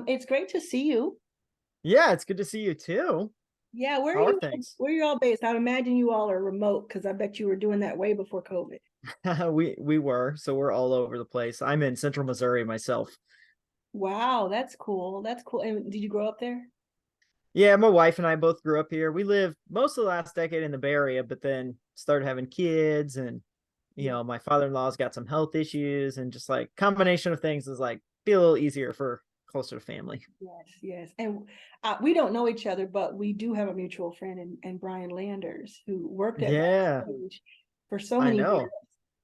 It's great to see you. Yeah, it's good to see you too. Yeah, where are How are you? things? Where are you all based? I imagine you all are remote because I bet you were doing that way before COVID. We were, so we're all over the place. I'm in central Missouri myself. Wow, that's cool. That's cool. And did you grow up there? Yeah, my wife and I both grew up here. We lived most of the last decade in the Bay Area, but then started having kids and Yeah. my father-in-law's got some health issues and just like combination of things is like be a little easier for closer to family. Yes, yes. And we don't know each other, but we do have a mutual friend and Brian Landers who worked at Yeah, Backstage for so I many years. know.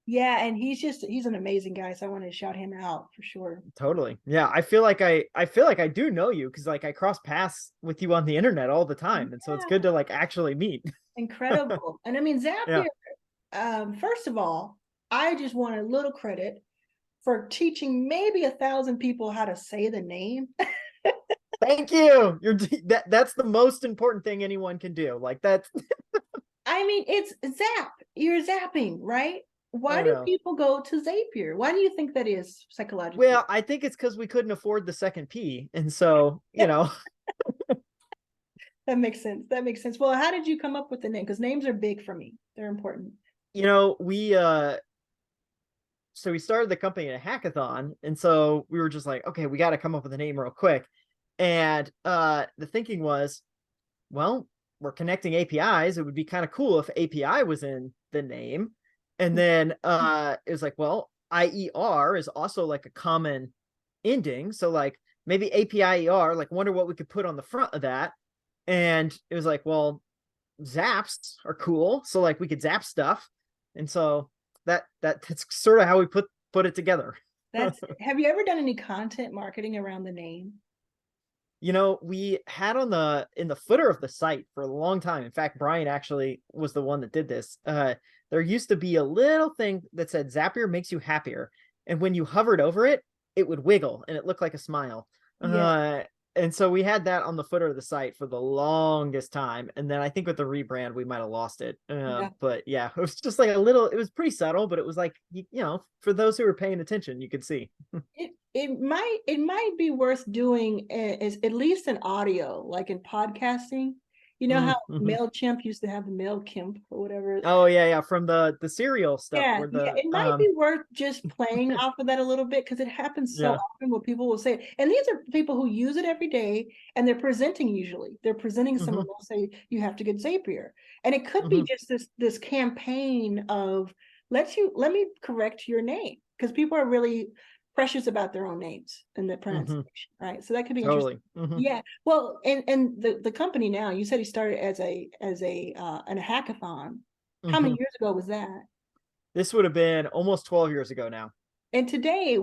Yeah, and he's an amazing guy, so I want to shout him out for sure. Totally. Yeah, I feel like I do know you because like I cross paths with you on the internet all the time. And so it's good Yeah, to like actually meet. incredible. And I mean, Yeah. Zapier, first of all, I just want a little credit for teaching maybe 1,000 people how to say the name. Thank you. That's the most important thing anyone can do. Like that's I mean, it's zap. You're zapping, right? Why I do know. people go to Zapier? Why do you think that is psychologically? Well, I think it's because we couldn't afford the second P. And so, That makes sense. That makes sense. Well, how did you come up with the name? Because names are big for me. They're important. we so we started the company in a hackathon. And so we were just like, okay, we got to come up with a name real quick. And the thinking was, well, we're connecting APIs. It would be kind of cool if API was in the name. And then it was like, well, IER is also like a common ending. So like maybe API ER, like wonder what we could put on the front of that. And it was like, well, zaps are cool. So like we could zap stuff. And so that's sort of how we put it together. That's Have you ever done any content marketing around the name? We had on the in the footer of the site for a long time. In fact, Brian actually was the one that did this. There used to be a little thing that said Zapier makes you happier. And when you hovered over it, it would wiggle and it looked like a smile. Yeah. Uh, and so we had that on the footer of the site for the longest time. And then I think with the rebrand, we might have lost it. Yeah. But yeah, it was just like it was pretty subtle, but it was like, for those who were paying attention, you could see. It might be worth doing is at least an audio, like in podcasting. You know how Mm-hmm. MailChimp used to have the MailChimp or whatever. Oh yeah, yeah. From the cereal stuff Yeah, where yeah, the it might be worth just playing off of that a little bit because it happens so yeah. often where people will say, and these are people who use it every day and they're presenting usually. They're presenting someone, Hmm. they'll say, you have to get Zapier. And it could be Hmm. just this campaign of let me correct your name because people are really precious about their own names and the Hmm. pronunciation, right? So that could be interesting. Totally. Hmm. Yeah. Well, and the company now, you said he started as a hackathon. How many Hmm. years ago was that? This would have been almost 12 years ago now. And today,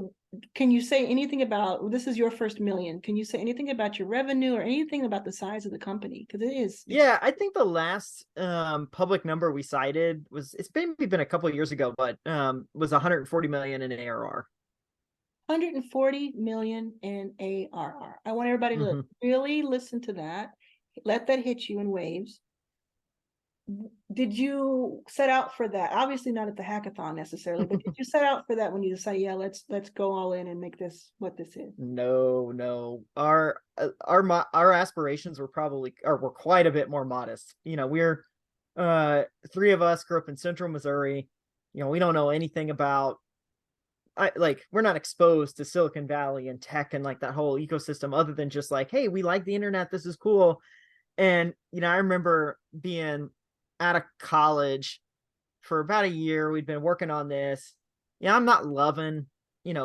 can you say anything about this is your first million? Can you say anything about your revenue or anything about the size of the company? Because it is Yeah, I think the last public number we cited it's maybe been a couple of years ago, but was 140 million in ARR. 140 million in ARR. I want everybody to Hmm. really listen to that. Let that hit you in waves. Did you set out for that? Obviously not at the hackathon necessarily, but did you set out for that when you decide, yeah, let's go all in and make this what this is? No, no. Our aspirations were quite a bit more modest. We're three of us grew up in central Missouri. We don't know anything about we're not exposed to Silicon Valley and tech and like that whole ecosystem other than just like, hey, we like the internet, this is cool. And I remember being out of college for about a year. We'd been working on this. I'm not loving,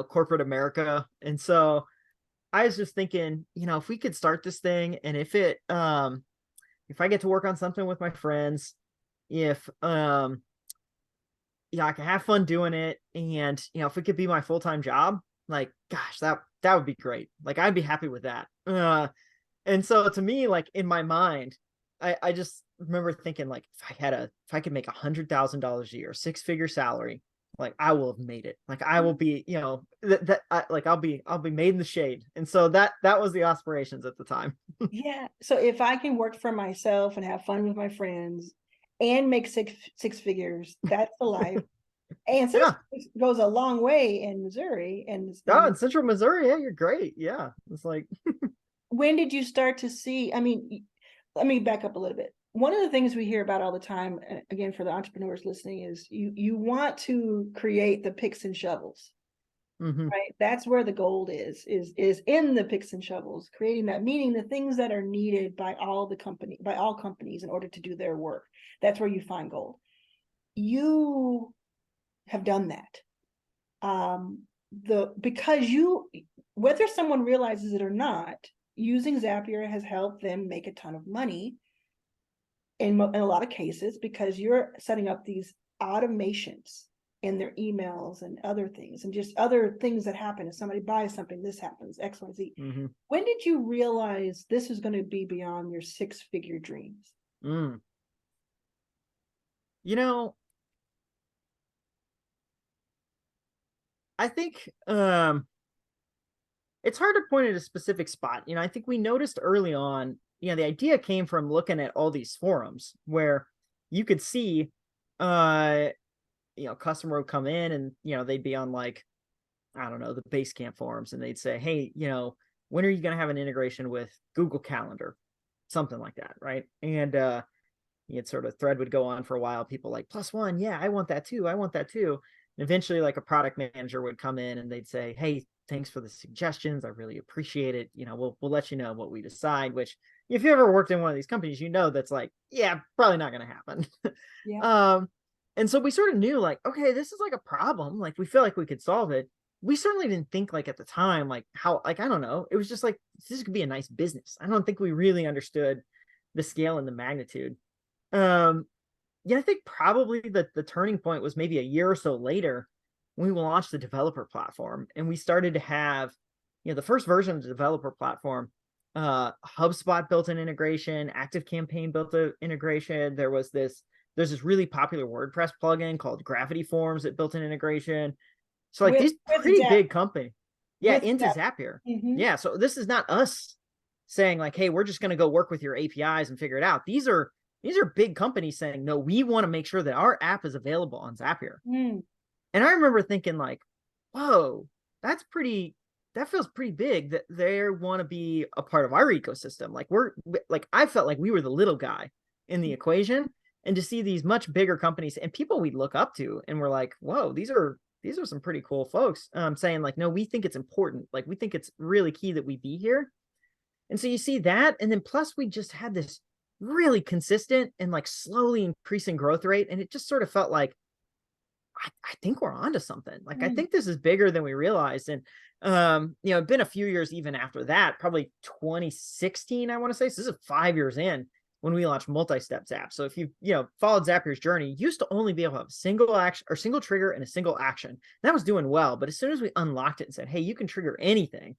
corporate America. And so I was just thinking, if we could start this thing and if I get to work on something with my friends, if I can have fun doing it. And, if it could be my full-time job, like, gosh, that would be great. Like, I'd be happy with that. And so to me, like in my mind, I just remember thinking like, if I could make $100,000 a year, six-figure salary, like I will have made it. Like I will be, like I'll be made in the shade. And so that was the aspirations at the time. Yeah. So if I can work for myself and have fun with my friends and make six figures, that's the life. And six Yeah. goes a long way in Missouri and Oh, in central Missouri, yeah, you're great. Yeah. It's like when did you start to see, I mean, let me back up a little bit. One of the things we hear about all the time, again, for the entrepreneurs listening, is you want to create the picks and shovels, right? That's where the gold is in the picks and shovels, creating that, meaning the things that are needed by all companies in order to do their work. That's where you find gold. You have done that. Because whether someone realizes it or not, using Zapier has helped them make a ton of money in a lot of cases, because you're setting up these automations in their emails and other things, and just other things that happen. If somebody buys something, this happens, X, Y, Z. When did you realize this is going to be beyond your 6-figure dreams? You know, I think it's hard to point at a specific spot. I think we noticed early on, the idea came from looking at all these forums where you could see, customer would come in and, they'd be on, like, I don't know, the Basecamp forums, and they'd say, hey, when are you going to have an integration with Google Calendar? Something like that. Right. And, sort of thread would go on for a while. People like, +1. Yeah, I want that too. I want that too. And eventually, like, a product manager would come in and they'd say, hey, thanks for the suggestions. I really appreciate it. We'll let you know what we decide, which, if you ever worked in one of these companies, that's like, yeah, probably not going to happen. Yeah. And so we sort of knew, like, okay, this is like a problem. Like, we feel like we could solve it. We certainly didn't think, like, at the time, like, how, like, I don't know. It was just like, this could be a nice business. I don't think we really understood the scale and the magnitude. I think probably the turning point was maybe a year or so later when we launched the developer platform, and we started to have, the first version of the developer platform. HubSpot built an integration, ActiveCampaign built an integration. There's this really popular WordPress plugin called Gravity Forms that built an integration. So, like, these pretty big company, into Zapier. Yeah, so this is not us saying, like, hey, we're just going to go work with your APIs and figure it out. These are big companies saying, no, we want to make sure that our app is available on Zapier. And I remember thinking, like, whoa, that feels pretty big, that they want to be a part of our ecosystem. Like, I felt like we were the little guy in the equation, and to see these much bigger companies and people we look up to, and we're like, whoa, these are some pretty cool folks, saying, like, no, we think it's important. Like, we think it's really key that we be here. And so you see that, and then plus we just had this really consistent and, like, slowly increasing growth rate. And it just sort of felt like, I think we're onto something. Like, I think this is bigger than we realized. And, it'd been a few years even after that, probably 2016, I want to say. So this is 5 years in when we launched multi-step Zap. So if you followed Zapier's journey, you used to only be able to have a single action or single trigger and a single action. That was doing well. But as soon as we unlocked it and said, hey, you can trigger anything,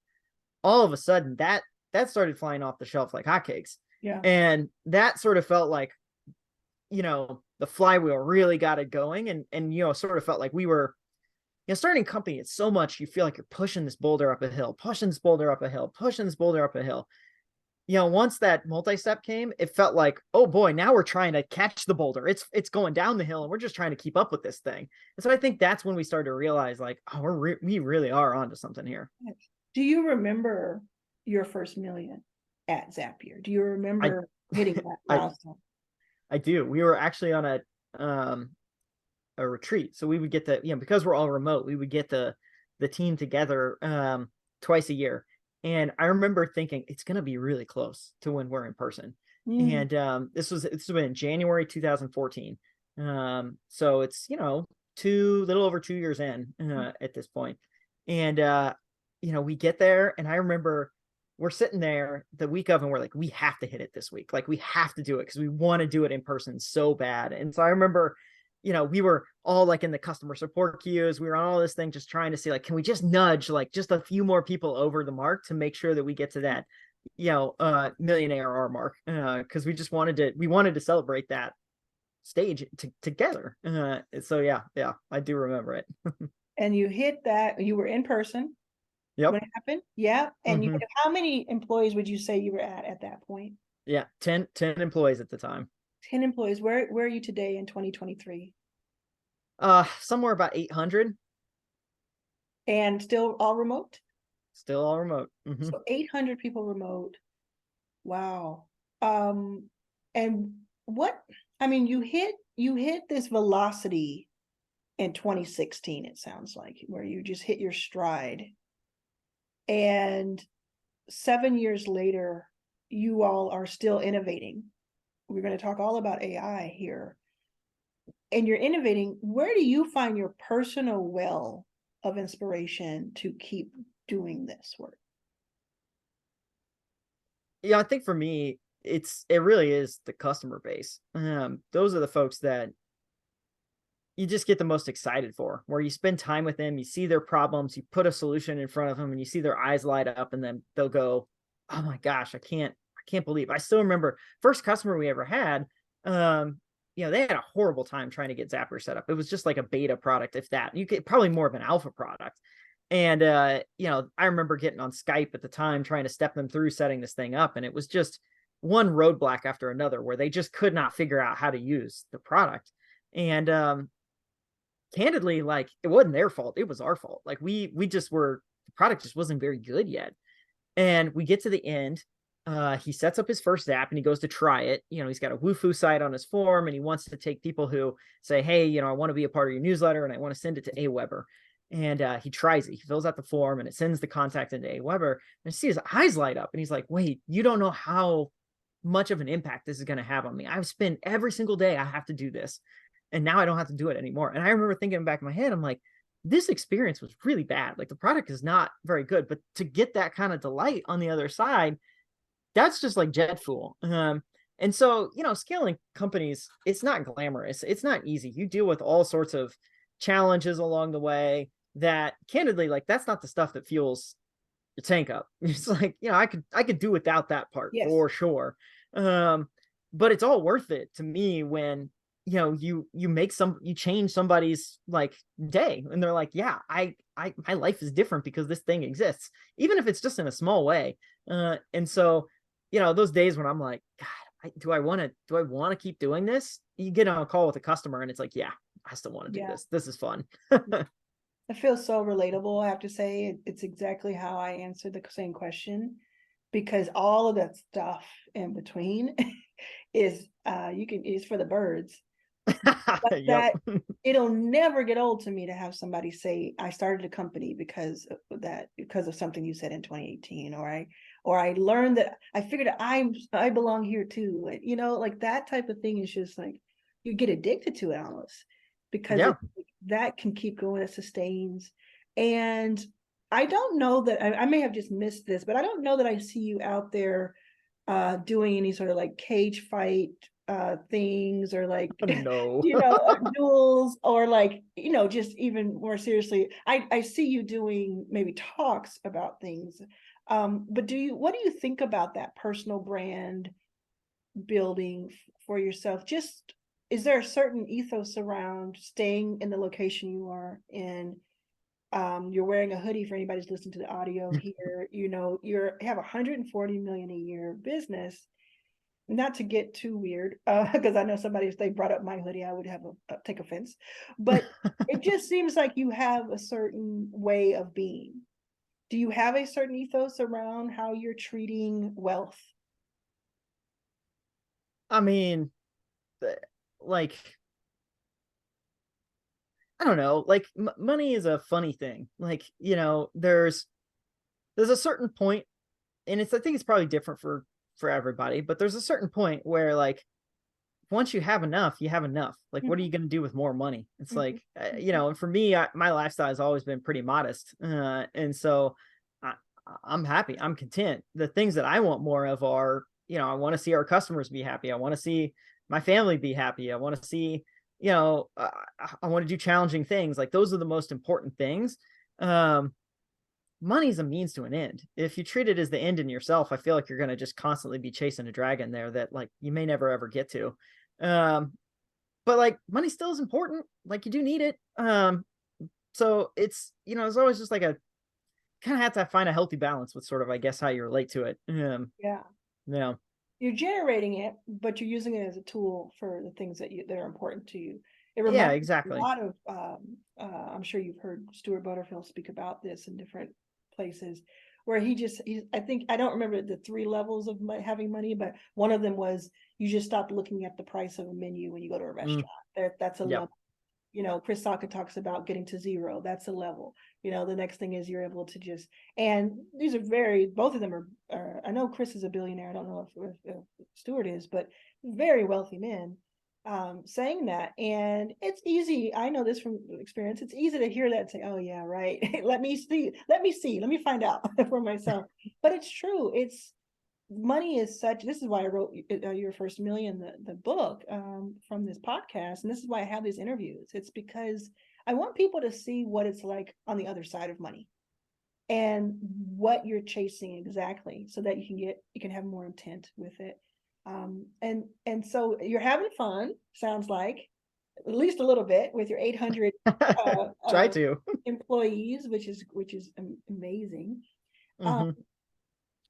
all of a sudden that started flying off the shelf like hotcakes. Yeah. And that sort of felt like, the flywheel really got it going, and sort of felt like we were, starting a company. It's so much, you feel like you're pushing this boulder up a hill, pushing this boulder up a hill, pushing this boulder up a hill. Once that multi-step came, it felt like, oh boy, now we're trying to catch the boulder. It's going down the hill, and we're just trying to keep up with this thing. And so I think that's when we started to realize, like, oh, we really are onto something here. Do you remember your first million at Zapier? Do you remember hitting that milestone? I do. We were actually on a retreat, so we would get because we're all remote, we would get the team together twice a year. And I remember thinking, it's going to be really close to when we're in person. And this was in January 2014. So it's little over 2 years in at this point. And we get there, and I remember we're sitting there the week of, and we're like, we have to hit it this week. Like, we have to do it because we want to do it in person so bad. And so I remember, we were all, like, in the customer support queues. We were on all this thing, just trying to see, like, can we just nudge, like, just a few more people over the mark to make sure that we get to that, million ARR mark. Cause we just wanted to celebrate that stage together. So yeah, I do remember it. And you hit that, you were in person. Yep. When it happened? Yeah. And how many employees would you say you were at that point? Yeah, 10 employees at the time. 10 employees. Where are you today in 2023? Somewhere about 800. And still all remote? Still all remote. So 800 people remote. Wow. And what, I mean, you hit this velocity in 2016, it sounds like, where you just hit your stride. And 7 years later, you all are still innovating. We're going to talk all about AI here. And you're innovating. Where do you find your personal well of inspiration to keep doing this work? Yeah, I think for me, it really is the customer base. Those are the folks that you just get the most excited for, where you spend time with them, you see their problems, you put a solution in front of them, and you see their eyes light up, and then they'll go, "Oh my gosh, I can't believe." I still remember first customer we ever had. They had a horrible time trying to get Zapier set up. It was just like a beta product, if that. You could probably more of an alpha product. And I remember getting on Skype at the time trying to step them through setting this thing up, and it was just one roadblock after another where they just could not figure out how to use the product. And candidly, like, it wasn't their fault, it was our fault. Like, we just were, the product just wasn't very good yet. And we get to the end, he sets up his first app and he goes to try it. He's got a Woofu site on his form, and he wants to take people who say, "Hey, I want to be a part of your newsletter and I want to send it to Aweber." And he tries it. He fills out the form and it sends the contact into Aweber. And I see his eyes light up and he's like, "Wait, you don't know how much of an impact this is going to have on me. I've spent every single day I have to do this, and now I don't have to do it anymore." And I remember thinking in the back of my head, I'm like, this experience was really bad. Like, the product is not very good, but to get that kind of delight on the other side, that's just like jet fuel. And so, scaling companies, it's not glamorous. It's not easy. You deal with all sorts of challenges along the way that, candidly, like, that's not the stuff that fuels your tank up. It's like, I could do without that part Yes. for sure. But it's all worth it to me when, you change somebody's like day, and they're like, "Yeah, my life is different because this thing exists," even if it's just in a small way. And so, those days when I'm like, "God, do I want to keep doing this?" You get on a call with a customer and it's like, "Yeah, I still want to do Yeah. this. This is fun." It feels so relatable, I have to say. It's exactly how I answered the same question, because all of that stuff in between is for the birds. But Yep. that it'll never get old to me to have somebody say, "I started a company because of something you said in 2018," or I learned that I figured I belong here too. Like, that type of thing is just like, you get addicted to it almost, because Yeah. that can keep going, it sustains. And I don't know that I may have just missed this, but I don't know that I see you out there doing any sort of like cage fight things, or like No. duels, or like, just even more seriously, I see you doing maybe talks about things. But what do you think about that personal brand building for yourself? Just, is there a certain ethos around staying in the location you are in? You're wearing a hoodie for anybody who's listening to the audio here. You have 140 million a year business. Not to get too weird, because I know somebody, if they brought up my hoodie, I would have take offense. But it just seems like you have a certain way of being. Do you have a certain ethos around how you're treating wealth? I mean, like, I don't know, like, money is a funny thing. Like, there's a certain point, and I think it's probably different for everybody, but there's a certain point where, like, once you have enough, you have enough. Like, what are you Mhm, going to do with more money? It's mhm, like, mhm. and for me, my lifestyle has always been pretty modest. And so I, I'm happy. I'm content. The things that I want more of are, I want to see our customers be happy. I want to see my family be happy. I want to see, I want to do challenging things. Like, those are the most important things. Um, Money's a means to an end. If you treat it as the end in yourself, I feel like you're going to just constantly be chasing a dragon there that, like, you may never ever get to. Um, but, like, money still is important. Like, you do need it. So it's always just like a kind of have to find a healthy balance with sort of, I guess, how you relate to it. Yeah, Yeah. you're generating it, but you're using it as a tool for the things that are important to you. It Yeah, reminds me a exactly. lot of, I'm sure you've heard Stuart Butterfield speak about this in different places, where I think, I don't remember the 3 levels of having money, but one of them was you just stop looking at the price of a menu when you go to a restaurant. That's a Yep. level. Chris Sacca talks about getting to 0. That's a level. The next thing is you're able to just, and these are both of them are, I know Chris is a billionaire. I don't know if Stuart is, but very wealthy men saying that. And it's easy. I know this from experience. It's easy to hear that and say, oh yeah, right. let me find out for myself. But it's true. Money is such, this is why I wrote Your First Million, the book from this podcast. And this is why I have these interviews. It's because I want people to see what it's like on the other side of money and what you're chasing exactly, so that you can have more intent with it. And so you're having fun, sounds like, at least a little bit, with your 800 Try to. employees, which is amazing. Mhm.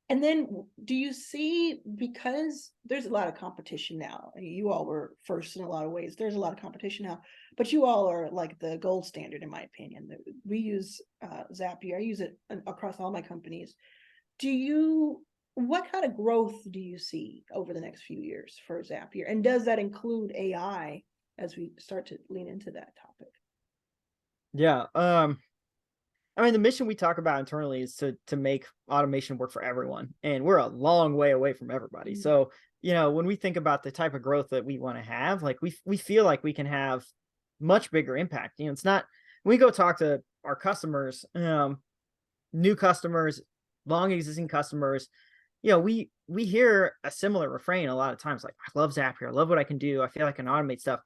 And then do you see, because there's a lot of competition now, you all were first in a lot of ways, there's a lot of competition now, but you all are like the gold standard, in my opinion. We use Zapier. I use it across all my companies. What kind of growth do you see over the next few years for Zapier? And does that include AI as we start to lean into that topic? Yeah. I mean, the mission we talk about internally is to make automation work for everyone, and we're a long way away from everybody. Mm-hmm. So, when we think about the type of growth that we want to have, like we feel like we can have much bigger impact. It's not, when we go talk to our customers, new customers, long existing customers, we hear a similar refrain a lot of times, like, I love Zapier, I love what I can do, I feel like I can automate stuff.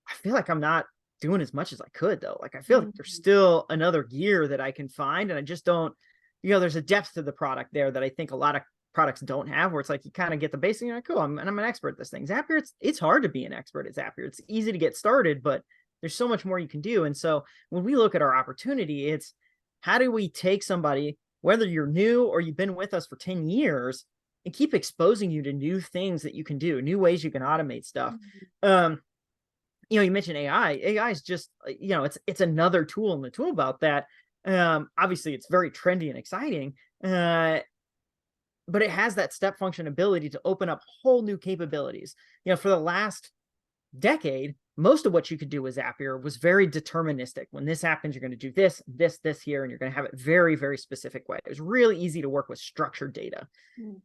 I feel like I'm not doing as much as I could, though. Like, I feel like there's still another gear that I can find, and I just don't, there's a depth to the product there that I think a lot of products don't have, where it's like you kind of get the basic, you're like, cool, I'm an expert at this thing. Zapier, it's hard to be an expert at Zapier. It's easy to get started, but there's so much more you can do. And so when we look at our opportunity, it's how do we take somebody, whether you're new or you've been with us for 10 years, and keep exposing you to new things that you can do, new ways you can automate stuff. You mentioned AI. AI is just, it's another tool in the tool belt that, obviously it's very trendy and exciting, but it has that step function ability to open up whole new capabilities. For the last decade, most of what you could do with Zapier was very deterministic. When this happens, you're going to do this, this here, and you're going to have it very, very specific way. It was really easy to work with structured data.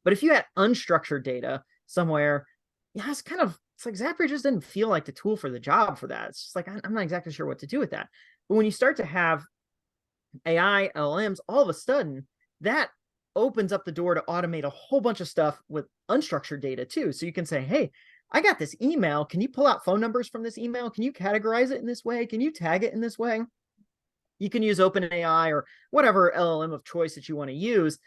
But if you had unstructured data somewhere, it's like Zapier just didn't feel like the tool for the job for that. It's just like, I'm not exactly sure what to do with that. But when you start to have AI, LLMs, all of a sudden, that opens up the door to automate a whole bunch of stuff with unstructured data too. So you can say, hey, I got this email. Can you pull out phone numbers from this email? Can you categorize it in this way? Can you tag it in this way? You can use OpenAI or whatever LLM of choice that you want to use,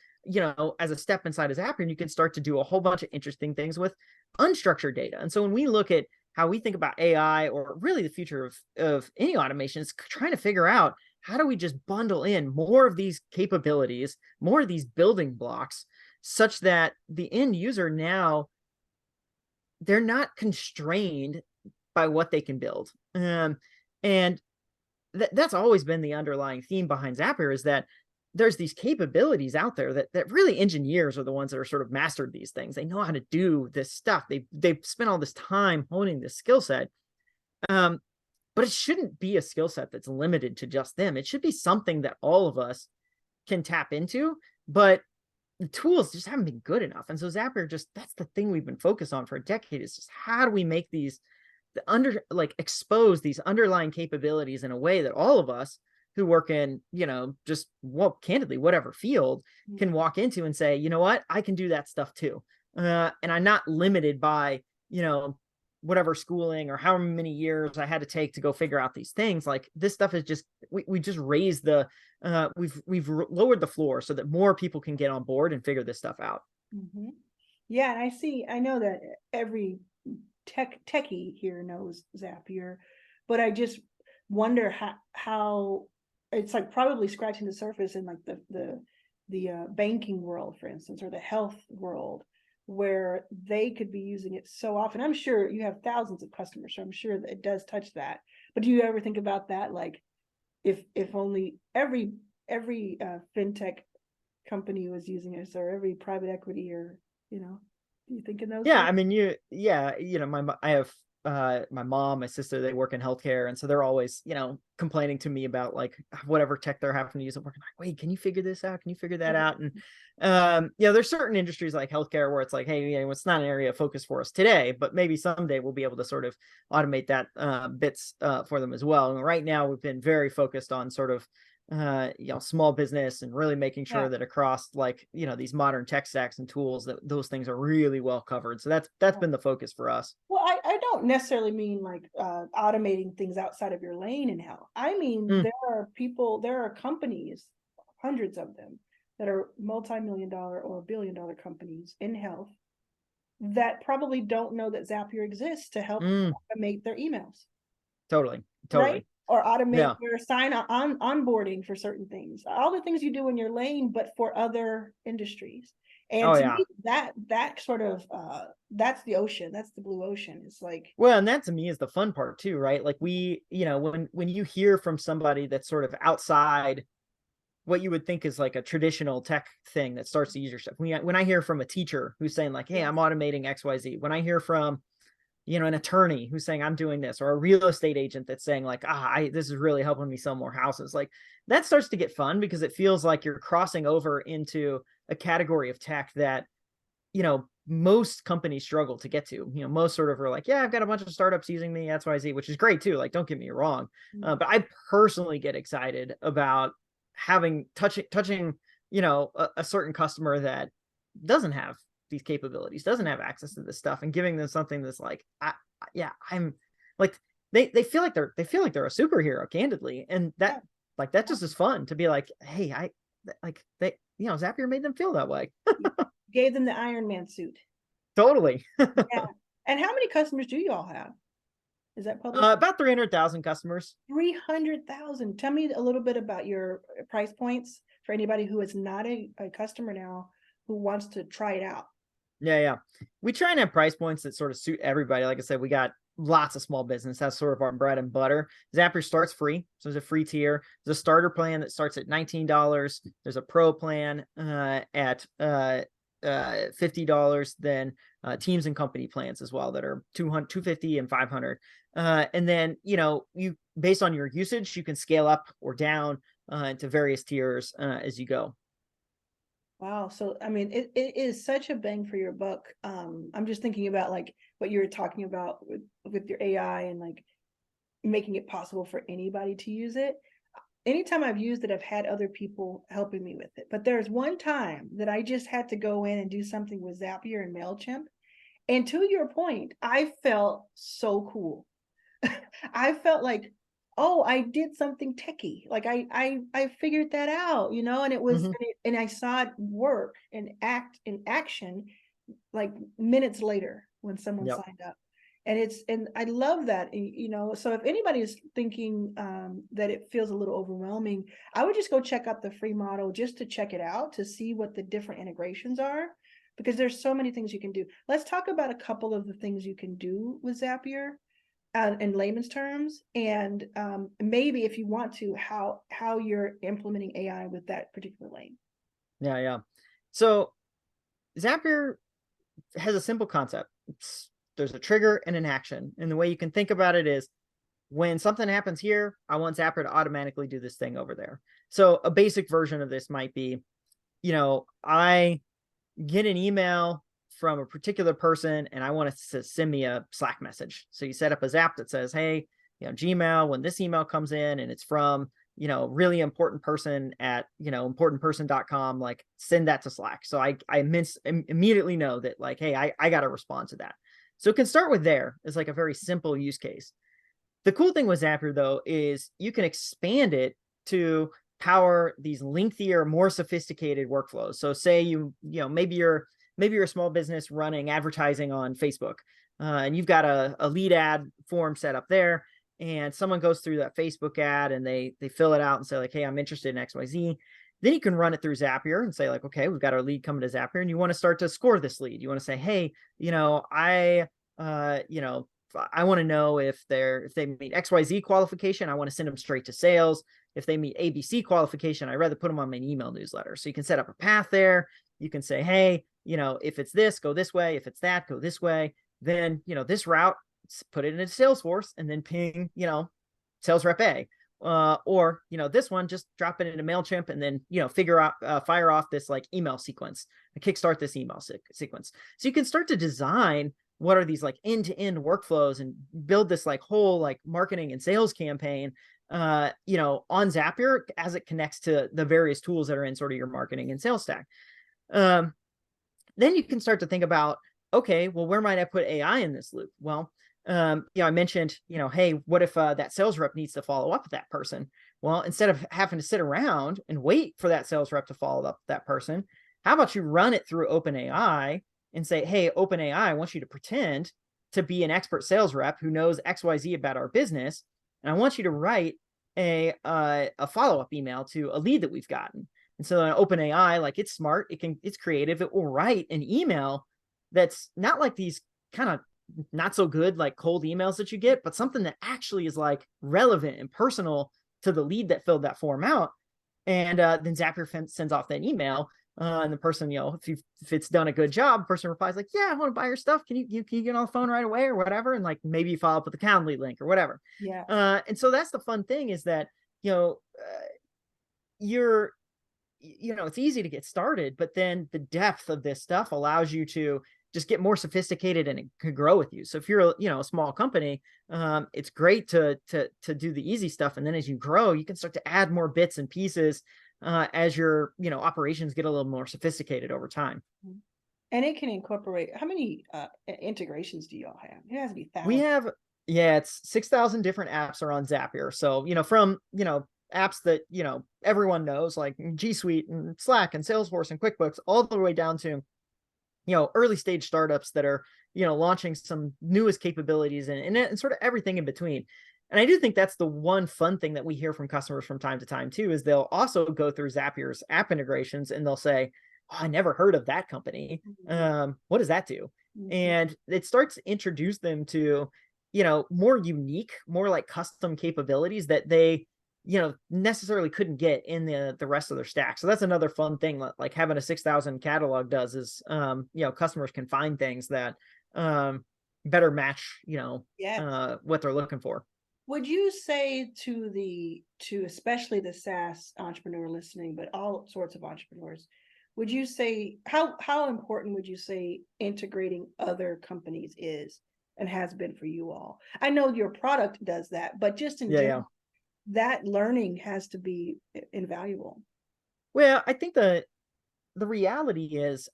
as a step inside of Zapier, and you can start to do a whole bunch of interesting things with unstructured data. And so when we look at how we think about AI, or really the future of any automation, is trying to figure out, how do we just bundle in more of these capabilities, more of these building blocks, such that the end user now, they're not constrained by what they can build. And that's always been the underlying theme behind Zapier, is that there's these capabilities out there that really engineers are the ones that are sort of mastered these things. They know how to do this stuff. They've spent all this time honing this skill set. But it shouldn't be a skill set that's limited to just them. It should be something that all of us can tap into, but the tools just haven't been good enough. And so Zapier, that's the thing we've been focused on for a decade, is just how do we make expose these underlying capabilities in a way that all of us who work in, candidly, whatever field, can walk into and say, you know what, I can do that stuff too. And I'm not limited by, whatever schooling or how many years I had to take to go figure out these things. Like, this stuff is just, we just raised we've lowered the floor so that more people can get on board and figure this stuff out. Mm-hmm. Yeah. And I know that every techie here knows Zapier, but I just wonder how it's like probably scratching the surface in like the banking world, for instance, or the health world, where they could be using it so often. I'm sure you have thousands of customers, so I'm sure that it does touch that. But do you ever think about that? Like, if only every fintech company was using it, or every private equity, or, you know, do you think in those Yeah, terms? I mean, I have my mom, my sister, they work in healthcare, and so they're always, complaining to me about like whatever tech they're having to use at work. I'm like, wait, can you figure this out? Can you figure that out? And there's certain industries like healthcare where it's like, hey, it's not an area of focus for us today, but maybe someday we'll be able to sort of automate that bits for them as well. And right now we've been very focused on sort of small business and really making sure Yeah. that across like, these modern tech stacks and tools, that those things are really well covered. So that's been the focus for us. Well, I don't necessarily mean like automating things outside of your lane in health. I mean, Mm, there are companies, hundreds of them, that are multi-million-dollar or billion-dollar companies in health that probably don't know that Zapier exists to help mm, automate their emails, totally. right? Totally. Or automate Yeah. their sign on onboarding for certain things, all the things you do in your lane, but for other industries. And Oh to yeah. me, that sort of that's the ocean, that's the blue ocean. It's like, Well, and that to me is the fun part too, right? Like when you hear from somebody that's sort of outside what you would think is like a traditional tech thing that starts to use your stuff. When I hear from a teacher who's saying like, hey, yes, I'm automating XYZ, when I hear from, an attorney who's saying I'm doing this, or a real estate agent that's saying like, this is really helping me sell more houses. Like that starts to get fun because it feels like you're crossing over into a category of tech that, most companies struggle to get to. Most sort of are like, yeah, I've got a bunch of startups using me, XYZ, which is great too. Like, don't get me wrong. But I personally get excited about touching, a certain customer that doesn't have these capabilities, doesn't have access to this stuff, and giving them something that's like, I'm like, they feel like they're a superhero, candidly. And yeah, that just is fun to be like, hey, Zapier made them feel that way. gave them the Iron Man suit. Totally. Yeah. And how many customers do you all have? Is that public? About 300,000 customers. 300,000. Tell me a little bit about your price points for anybody who is not a customer now who wants to try it out. Yeah. We try and have price points that sort of suit everybody. Like I said, we got lots of small business. That's sort of our bread and butter. Zapier starts free. So there's a free tier. There's a starter plan that starts at $19. There's a pro plan at $50. Then teams and company plans as well that are 200, 250 and 500. And then, you based on your usage, you can scale up or down into various tiers as you go. Wow. So, I mean, it is such a bang for your buck. I'm just thinking about like what you were talking about with your AI and like making it possible for anybody to use it. Anytime I've used it, I've had other people helping me with it. But there's one time that I just had to go in and do something with Zapier and MailChimp. And to your point, I felt so cool. I felt like, oh, I did something techie. Like I figured that out, and it was, Mhm. and I saw it work and act in action like minutes later when someone Yep. signed up. And I love that, so if anybody is thinking that it feels a little overwhelming, I would just go check out the free model just to check it out, to see what the different integrations are, because there's so many things you can do. Let's talk about a couple of the things you can do with Zapier in layman's terms, and maybe if you want to, how you're implementing AI with that particular lane. Yeah. So Zapier has a simple concept. There's a trigger and an action. And the way you can think about it is when something happens here, I want Zapier to automatically do this thing over there. So a basic version of this might be, I get an email from a particular person and I want it to send me a Slack message. So you set up a Zap that says, hey, Gmail, when this email comes in and it's from, really important person at, importantperson.com, like send that to Slack. So I immediately know that like, hey, I got to respond to that. So it can start with there as like a very simple use case. The cool thing with Zapier though, is you can expand it to power these lengthier, more sophisticated workflows. So say maybe you're a small business running advertising on Facebook, and you've got a lead ad form set up there, and someone goes through that Facebook ad and they fill it out and say like, hey, I'm interested in XYZ. Then you can run it through Zapier and say like, okay, we've got our lead coming to Zapier, and you want to start to score this lead. You want to say, hey, I want to know if they meet XYZ qualification. I want to send them straight to sales. if they meet ABC qualification, I'd rather put them on my email newsletter. So you can set up a path there. You can say, hey, if it's this, go this way. If it's that, go this way. Then, this route, put it into Salesforce and then ping, sales rep A. Or, this one, just drop it into MailChimp and then, fire off this like email sequence, kickstart this email sequence. So you can start to design what are these like end-to-end workflows and build this like whole like marketing and sales campaign, on Zapier as it connects to the various tools that are in sort of your marketing and sales stack. Then you can start to think about, okay, well, where might I put AI in this loop? Well, I mentioned, hey, what if that sales rep needs to follow up with that person? Well, instead of having to sit around and wait for that sales rep to follow up with that person, how about you run it through OpenAI and say, hey, OpenAI, I want you to pretend to be an expert sales rep who knows XYZ about our business. And I want you to write a follow-up email to a lead that we've gotten. And so OpenAI, like it's smart, it's creative. It will write an email that's not like these kind of not so good, like cold emails that you get, but something that actually is like relevant and personal to the lead that filled that form out. And then Zapier sends off that email. And the person, if it's done a good job, the person replies like, yeah, I want to buy your stuff. Can you get on the phone right away or whatever? And like, maybe you follow up with a Calendly link or whatever. Yeah. And so that's the fun thing is that, it's easy to get started, but then the depth of this stuff allows you to just get more sophisticated and it could grow with you. So if you're a small company, it's great to do the easy stuff. And then as you grow, you can start to add more bits and pieces as your, operations get a little more sophisticated over time. And it can incorporate, how many integrations do you all have? It has to be thousands. We have, it's 6,000 different apps are on Zapier. So, from, apps that, everyone knows like G Suite and Slack and Salesforce and QuickBooks, all the way down to, early stage startups that are, launching some newest capabilities and sort of everything in between. And I do think that's the one fun thing that we hear from customers from time to time too, is they'll also go through Zapier's app integrations and they'll say, oh, I never heard of that company. What does that do? And it starts to introduce them to, more unique, more like custom capabilities that they, necessarily couldn't get in the rest of their stack. So that's another fun thing, like having a 6,000 catalog does is, customers can find things that better match, what they're looking for. Would you say to especially the SaaS entrepreneur listening, but all sorts of entrepreneurs, would you say how important would you say integrating other companies is and has been for you all? I know your product does that, but just in general, that learning has to be invaluable. Well, I think the reality is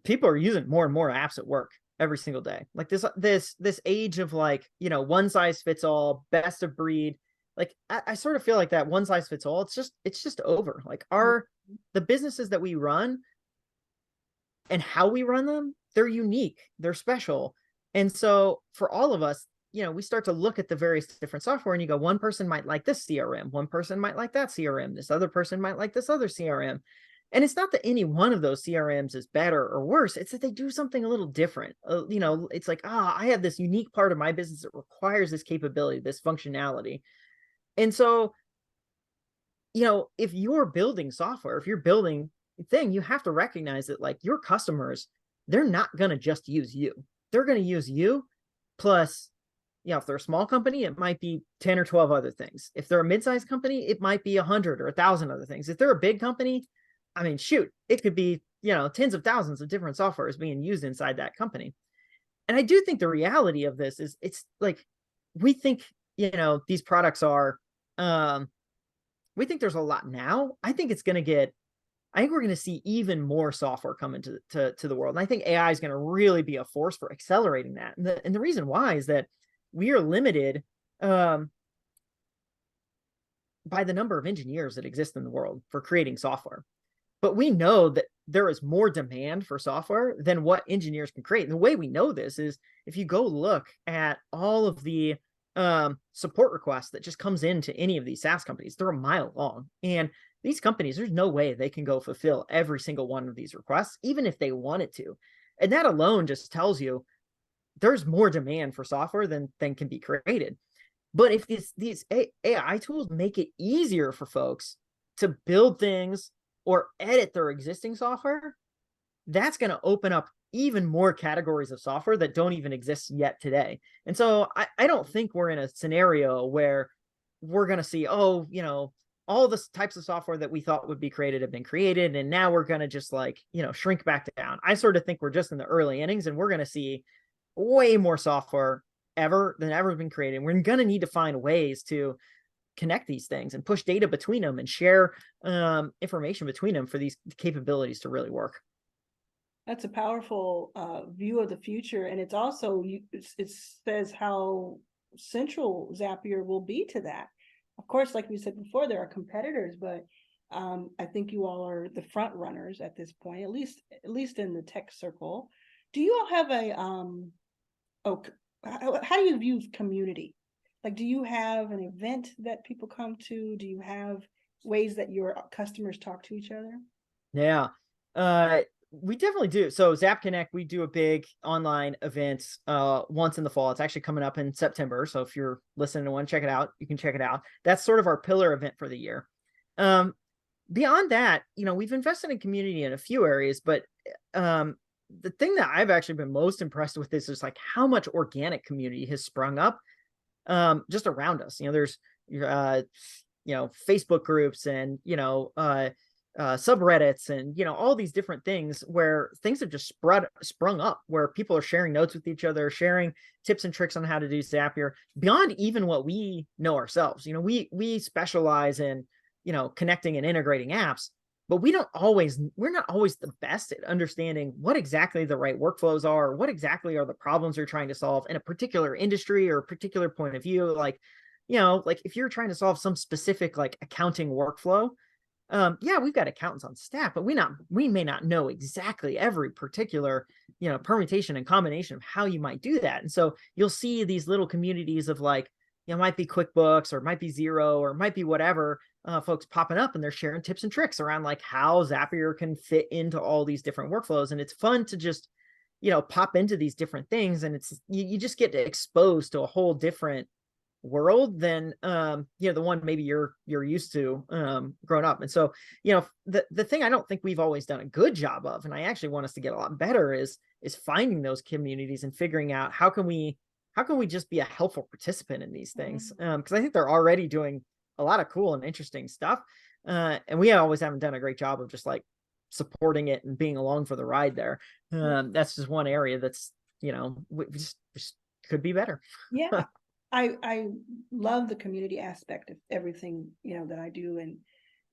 people are using more and more apps at work every single day. Like this age of like, one size fits all, best of breed. Like I sort of feel like that one size fits all, it's just over. Like the businesses that we run and how we run them, they're unique, they're special. And so for all of us, we start to look at the various different software and you go, one person might like this CRM, one person might like that CRM, this other person might like this other CRM. And it's not that any one of those CRMs is better or worse. It's that they do something a little different. It's like, I have this unique part of my business that requires this capability, this functionality. And so, if you're building software, if you're building a thing, you have to recognize that like your customers, they're not going to just use you. They're going to use you plus, if they're a small company, it might be 10 or 12 other things. If they're a mid-sized company, it might be 100 or 1,000 other things. If they're a big company, I mean, shoot, it could be, tens of thousands of different softwares being used inside that company. And I do think the reality of this is it's like, we think, these products are, we think there's a lot now. I think we're going to see even more software come into the world. And I think AI is going to really be a force for accelerating that. And the reason why is that we are limited by the number of engineers that exist in the world for creating software. But we know that there is more demand for software than what engineers can create. And the way we know this is if you go look at all of the support requests that just comes into any of these SaaS companies, they're a mile long. And these companies, there's no way they can go fulfill every single one of these requests, even if they wanted to. And that alone just tells you there's more demand for software than can be created. But if these AI tools make it easier for folks to build things or edit their existing software, that's going to open up even more categories of software that don't even exist yet today. And so I don't think we're in a scenario where we're going to see, oh, you know, all the types of software that we thought would be created have been created, and now we're going to just like, you know, shrink back down. I sort of think we're just in the early innings, and we're going to see way more software than ever been created. We're going to need to find ways to connect these things and push data between them and share information between them for these capabilities to really work. That's a powerful view of the future, and it's also it says how central Zapier will be to that. Of course, like we said before, there are competitors, but I think you all are the front runners at this point, at least in the tech circle. Do you all have how do you view community? Like, do you have an event that people come to? Do you have ways that your customers talk to each other? Yeah. We definitely do. So Zap Connect, we do a big online event once in the fall. It's actually coming up in September. So if you're listening and want to check it out, you can check it out. That's sort of our pillar event for the year. Beyond that, you know, we've invested in community in a few areas, but the thing that I've actually been most impressed with is just like how much organic community has sprung up just around us. You know, there's you know, Facebook groups and, you know, subreddits and, you know, all these different things where things have just sprung up, where people are sharing notes with each other, sharing tips and tricks on how to do Zapier beyond even what we know ourselves. You know, we specialize in, you know, connecting and integrating apps, but we're not always the best at understanding what exactly the right workflows are, what exactly are the problems you're trying to solve in a particular industry or a particular point of view. Like, you know, like if you're trying to solve some specific like accounting workflow, yeah, we've got accountants on staff, but we may not know exactly every particular, you know, permutation and combination of how you might do that. And so you'll see these little communities of like, you know, might be QuickBooks or might be Xero or might be whatever, folks popping up, and they're sharing tips and tricks around like how Zapier can fit into all these different workflows. And it's fun to just, you know, pop into these different things, and it's you just get exposed to a whole different world than you know, the one maybe you're used to growing up. And so, you know, the thing I don't think we've always done a good job of, and I actually want us to get a lot better, is finding those communities and figuring out how can we just be a helpful participant in these things, because I think they're already doing a lot of cool and interesting stuff, and we always haven't done a great job of just like supporting it and being along for the ride there. That's just one area that's, you know, we just could be better. Yeah. I love the community aspect of everything, you know, that I do. And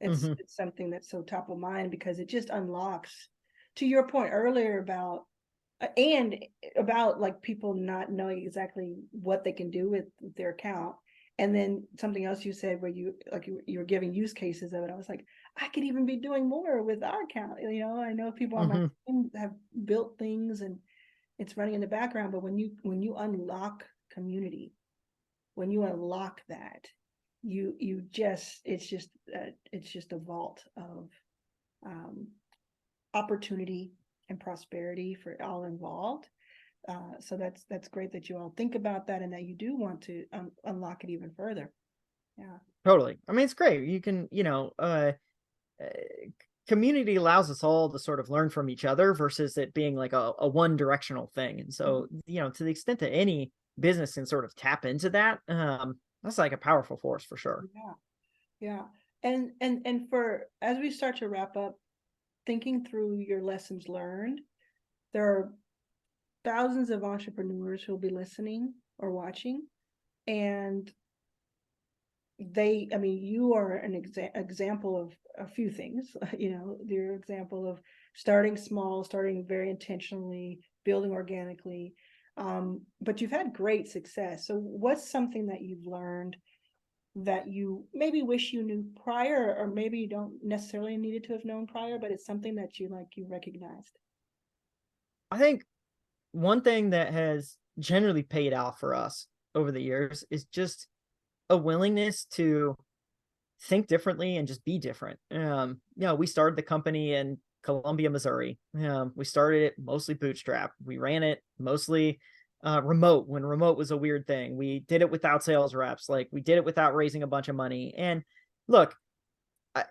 it's something that's so top of mind because it just unlocks, to your point earlier about like people not knowing exactly what they can do with their account. And then something else you said where you were giving use cases of it. I was like, I could even be doing more with our account. You know, I know people on my team have built things and it's running in the background, but when you unlock community, when you unlock that, it's just a vault of opportunity and prosperity for all involved. So that's great that you all think about that and that you do want to unlock it even further. Yeah, Totally. I mean, it's great. You can, you know, community allows us all to sort of learn from each other versus it being like a one directional thing. And so, you know, to the extent that any business can sort of tap into that, that's like a powerful force for sure. Yeah. And for, as we start to wrap up, thinking through your lessons learned, there are thousands of entrepreneurs who'll be listening or watching, and you are an example of a few things. You know, you're an example of starting small, starting very intentionally, building organically, but you've had great success. So what's something that you've learned that you maybe wish you knew prior, or maybe you don't necessarily needed to have known prior, but it's something that you recognized? I think one thing that has generally paid out for us over the years is just a willingness to think differently and just be different. You know, we started the company in Columbia, Missouri. We started it mostly bootstrap. We ran it mostly remote, when remote was a weird thing. We did it without sales reps. Like, we did it without raising a bunch of money. And look,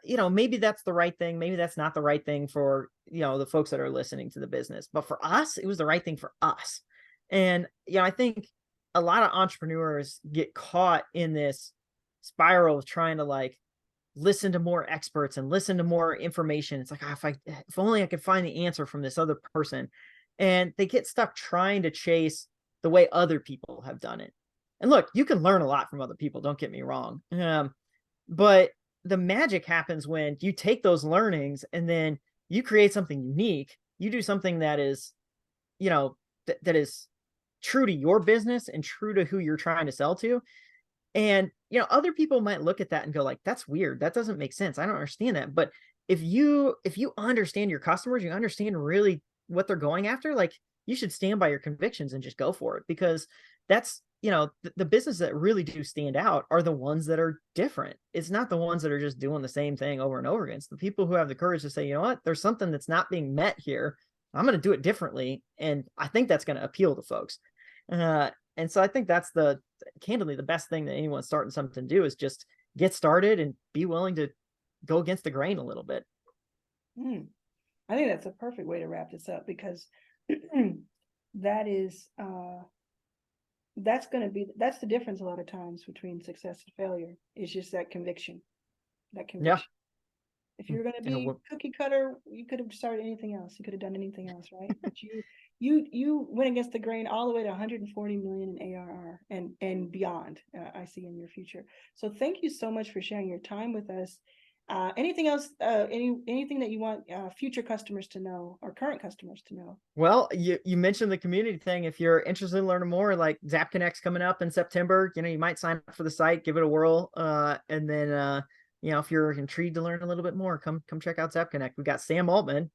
maybe that's the right thing. Maybe that's not the right thing for, the folks that are listening to the business. But for us, it was the right thing for us. And, I think a lot of entrepreneurs get caught in this spiral of trying to like listen to more experts and listen to more information. It's like, if only I could find the answer from this other person. And they get stuck trying to chase the way other people have done it. And look, you can learn a lot from other people. Don't get me wrong. But the magic happens when you take those learnings and then you create something unique. You do something that is, that is true to your business and true to who you're trying to sell to. And, other people might look at that and go like, that's weird. That doesn't make sense. I don't understand that. But if you understand your customers, you understand really what they're going after, like, you should stand by your convictions and just go for it, because that's, the business that really do stand out are the ones that are different. It's not the ones that are just doing the same thing over and over again. It's the people who have the courage to say, you know what, there's something that's not being met here. I'm going to do it differently. And I think that's going to appeal to folks. And so I think that's candidly, the best thing that anyone's starting something to do is just get started and be willing to go against the grain a little bit. I think that's a perfect way to wrap this up, because that is, that's the difference a lot of times between success and failure. It's just that conviction. Yeah. If you're going to be cookie cutter, you could have started anything else. You could have done anything else, right? But you went against the grain all the way to 140 million in ARR and beyond. I see in your future. So thank you so much for sharing your time with us. Anything else? Anything that you want future customers to know or current customers to know? Well, you mentioned the community thing. If you're interested in learning more, like Zap Connect's coming up in September, you might sign up for the site, give it a whirl, and then if you're intrigued to learn a little bit more, come check out Zap Connect. We've got Sam Altman,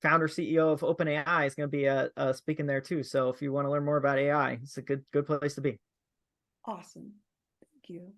founder CEO of OpenAI, is going to be speaking there too. So if you want to learn more about AI, it's a good place to be. Awesome. Thank you.